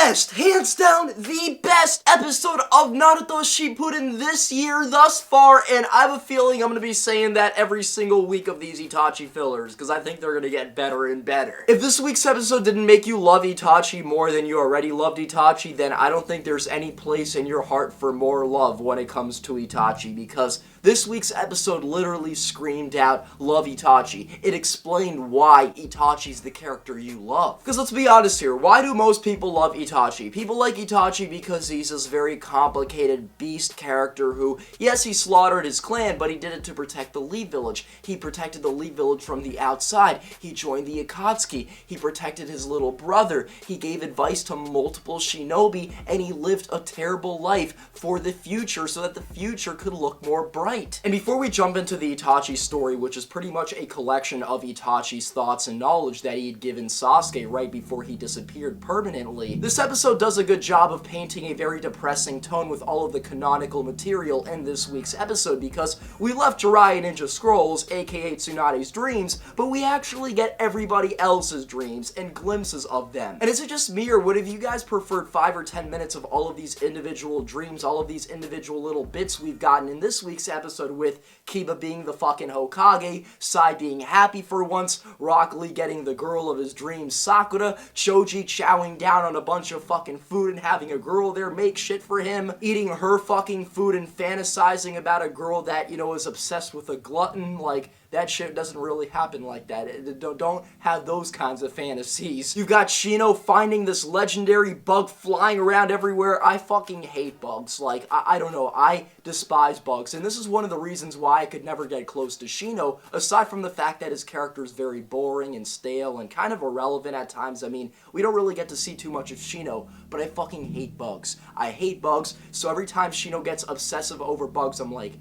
best, hands down, the best episode of Naruto Shippuden this year thus far, and I have a feeling I'm going to be saying that every single week of these Itachi fillers, because I think they're going to get better and better. If this week's episode didn't make you love Itachi more than you already loved Itachi, then I don't think there's any place in your heart for more love when it comes to Itachi, because this week's episode literally screamed out, love Itachi. It explained why Itachi's the character you love. Because let's be honest here, why do most people love Itachi? People like Itachi because he's this very complicated beast character who, yes, he slaughtered his clan, but he did it to protect the Lee village. He protected the Lee village from the outside. He joined the Akatsuki. He protected his little brother. He gave advice to multiple shinobi, and he lived a terrible life for the future so that the future could look more bright. And before we jump into the Itachi story, which is pretty much a collection of Itachi's thoughts and knowledge that he had given Sasuke right before he disappeared permanently, this episode does a good job of painting a very depressing tone with all of the canonical material in this week's episode, because we left Jiraiya Ninja Scrolls, aka Tsunade's dreams, but we actually get everybody else's dreams and glimpses of them. And is it just me, or would have you guys preferred 5 or 10 minutes of all of these individual dreams, all of these individual little bits we've gotten in this week's episode, with Kiba being the fucking Hokage, Sai being happy for once, Rock Lee getting the girl of his dreams, Sakura, Choji chowing down on a bunch of fucking food and having a girl there make shit for him, eating her fucking food and fantasizing about a girl that, you know, is obsessed with a glutton. Like, that shit doesn't really happen like that. Don't have those kinds of fantasies. You've got Shino finding this legendary bug flying around everywhere. I fucking hate bugs. Like, I don't know. I despise bugs. And this is one of the reasons why I could never get close to Shino, aside from the fact that his character is very boring and stale and kind of irrelevant at times. I mean, we don't really get to see too much of Shino, but I fucking hate bugs. I hate bugs, so every time Shino gets obsessive over bugs, I'm like...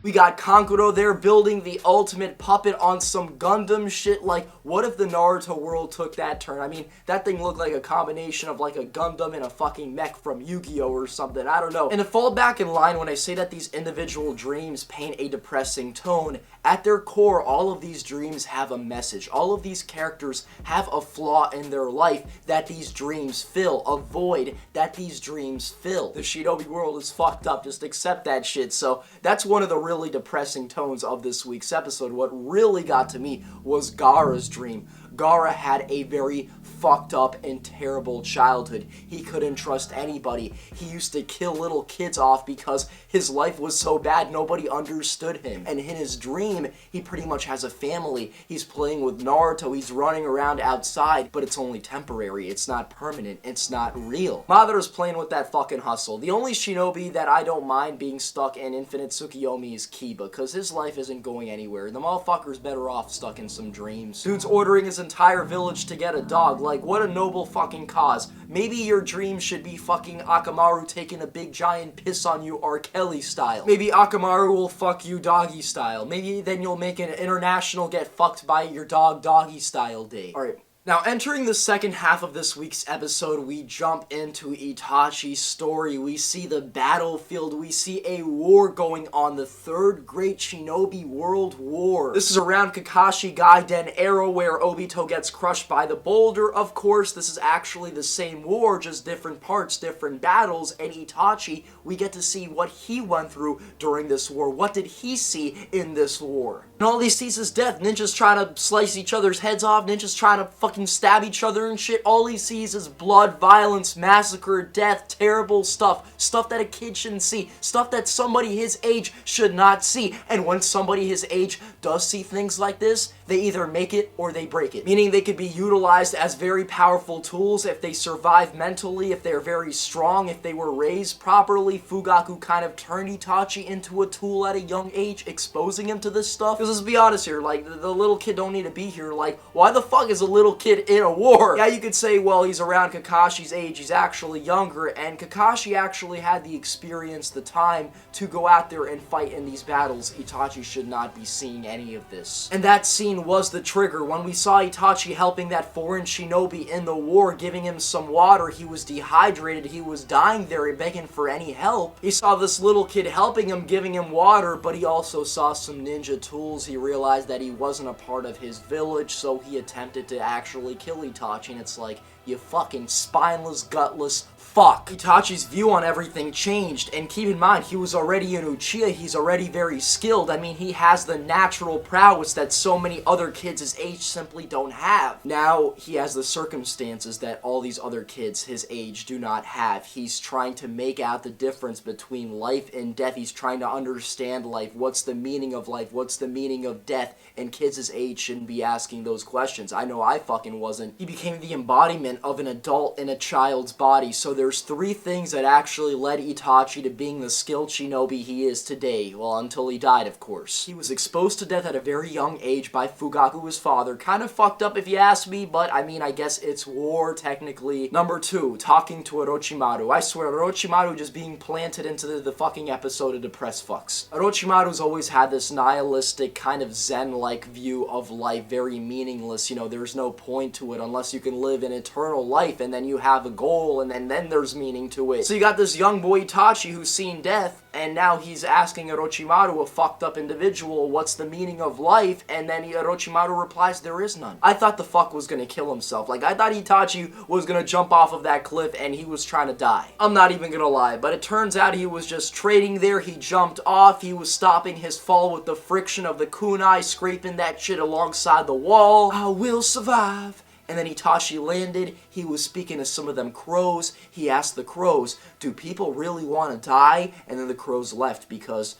We got Kankuro there building the ultimate puppet on some Gundam shit. Like, what if the Naruto world took that turn? I mean, that thing looked like a combination of like a Gundam and a fucking mech from Yu-Gi-Oh! Or something. I don't know. And to fall back in line when I say that these individual dreams paint a depressing tone, at their core, all of these dreams have a message. All of these characters have a flaw in their life that these dreams fill, a void that these dreams fill. The Shinobi world is fucked up, just accept that shit. So that's one of the really depressing tones of this week's episode. What really got to me was Gaara's dream. Gaara had a very fucked up and terrible childhood. He couldn't trust anybody. He used to kill little kids off because his life was so bad nobody understood him. And in his dream, he pretty much has a family. He's playing with Naruto. He's running around outside, but it's only temporary. It's not permanent. It's not real. Madara's playing with that fucking hustle. The only shinobi that I don't mind being stuck in Infinite Tsukiyomi is Kiba, because his life isn't going anywhere. The motherfucker's better off stuck in some dreams. Dude's ordering his entire village to get a dog. Like, what a noble fucking cause. Maybe your dream should be fucking Akamaru taking a big giant piss on you R. Kelly style. Maybe Akamaru will fuck you doggy style. Maybe then you'll make an international get fucked by your dog doggy style day. Alright. Now, entering the second half of this week's episode, we jump into Itachi's story. We see the battlefield. We see a war going on, the Third Great Shinobi World War. This is around Kakashi Gaiden era, where Obito gets crushed by the boulder. Of course, this is actually the same war, just different parts, different battles, and Itachi, we get to see what he went through during this war. What did he see in this war? And all he sees is death. Ninjas trying to slice each other's heads off. Ninjas trying to fucking stab each other and shit. All he sees is blood, violence, massacre, death, terrible stuff. Stuff that a kid shouldn't see. Stuff that somebody his age should not see. And when somebody his age does see things like this, they either make it or they break it. Meaning they could be utilized as very powerful tools if they survive mentally, if they're very strong, if they were raised properly. Fugaku kind of turned Itachi into a tool at a young age, exposing him to this stuff. Because let's be honest here, like, the little kid don't need to be here. Like, why the fuck is a little kid in a war? Yeah, you could say, well, he's around Kakashi's age, he's actually younger, and Kakashi actually had the experience, the time to go out there and fight in these battles. Itachi should not be seeing any of this. And that scene was the trigger. When we saw Itachi helping that foreign shinobi in the war, giving him some water, he was dehydrated, he was dying there and begging for any help. He saw this little kid helping him, giving him water, but he also saw some ninja tools. He realized that he wasn't a part of his village, so he attempted to actually kill Itachi, and it's like, You fucking spineless, gutless fuck. Itachi's view on everything changed, and keep in mind, he was already an Uchiha, he's already very skilled. I mean, he has the natural prowess that so many other kids his age simply don't have. Now, he has the circumstances that all these other kids his age do not have. He's trying to make out the difference between life and death. He's trying to understand life. What's the meaning of life? What's the meaning of death? And kids his age shouldn't be asking those questions. I know I fucking wasn't. He became the embodiment of an adult in a child's body, so there's 3 things that actually led Itachi to being the skilled shinobi he is today. Well, until he died, of course. He was exposed to death at a very young age by Fugaku, his father. Kind of fucked up if you ask me, but I mean, I guess it's war, technically. Number 2, talking to Orochimaru. I swear, Orochimaru just being planted into the fucking episode of depressed fucks. Orochimaru's always had this nihilistic, kind of zen-like view of life, very meaningless. You know, there's no point to it unless you can live an eternal life, and then you have a goal, and then there's meaning to it. So you got this young boy Itachi who's seen death, and now he's asking Orochimaru, a fucked up individual, what's the meaning of life? And then Orochimaru replies, there is none. I thought the fuck was gonna kill himself. Like, I thought Itachi was gonna jump off of that cliff and he was trying to die. I'm not even gonna lie, but it turns out he was just trading there. He jumped off. He was stopping his fall with the friction of the kunai, scraping that shit alongside the wall. I will survive. And then Itachi landed. He was speaking to some of them crows. He asked the crows, do people really want to die? And then the crows left because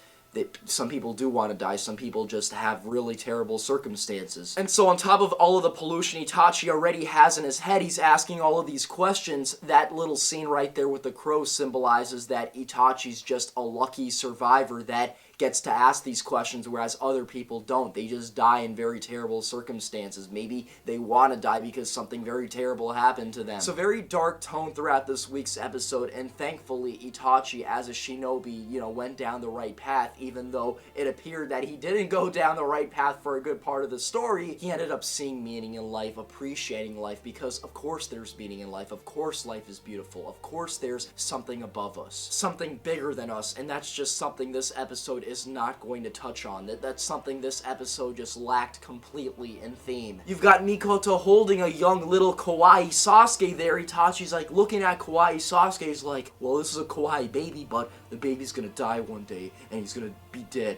some people do want to die. Some people just have really terrible circumstances. And so on top of all of the pollution Itachi already has in his head, he's asking all of these questions. That little scene right there with the crows symbolizes that Itachi's just a lucky survivor that gets to ask these questions, whereas other people don't. They just die in very terrible circumstances. Maybe they want to die because something very terrible happened to them. So very dark tone throughout this week's episode, and thankfully Itachi as a shinobi, you know, went down the right path, even though it appeared that he didn't go down the right path for a good part of the story. He ended up seeing meaning in life, appreciating life, because of course there's meaning in life. Of course life is beautiful. Of course there's something above us, something bigger than us, and that's just something this episode is not going to touch on. That's something this episode just lacked completely in theme. You've got Mikoto holding a young little kawaii Sasuke there. Itachi's like looking at kawaii Sasuke's like, well, this is a kawaii baby, but the baby's gonna die one day and he's gonna be dead.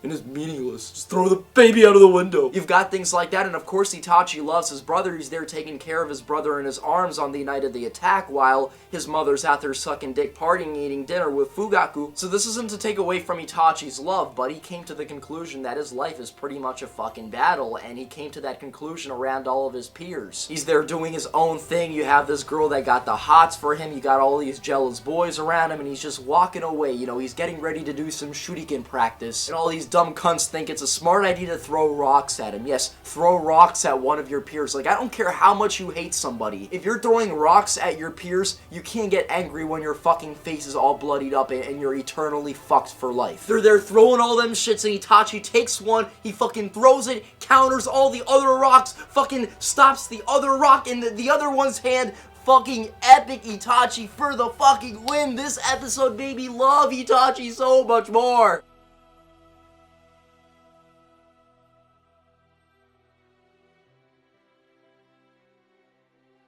And it's meaningless. Just throw the baby out of the window. You've got things like that, and of course Itachi loves his brother. He's there taking care of his brother in his arms on the night of the attack while his mother's out there sucking dick, partying, eating dinner with Fugaku. So this isn't to take away from Itachi's love, but he came to the conclusion that his life is pretty much a fucking battle, and he came to that conclusion around all of his peers. He's there doing his own thing. You have this girl that got the hots for him. You got all these jealous boys around him, and he's just walking away. You know, he's getting ready to do some shuriken practice, and all these dumb cunts think it's a smart idea to throw rocks at him. Yes, throw rocks at one of your peers. Like, I don't care how much you hate somebody. If you're throwing rocks at your peers, you can't get angry when your fucking face is all bloodied up and you're eternally fucked for life. They're there throwing all them shits, and Itachi takes one, he fucking throws it, counters all the other rocks, fucking stops the other rock in the other one's hand. Fucking epic Itachi for the fucking win. This episode made me love Itachi so much more.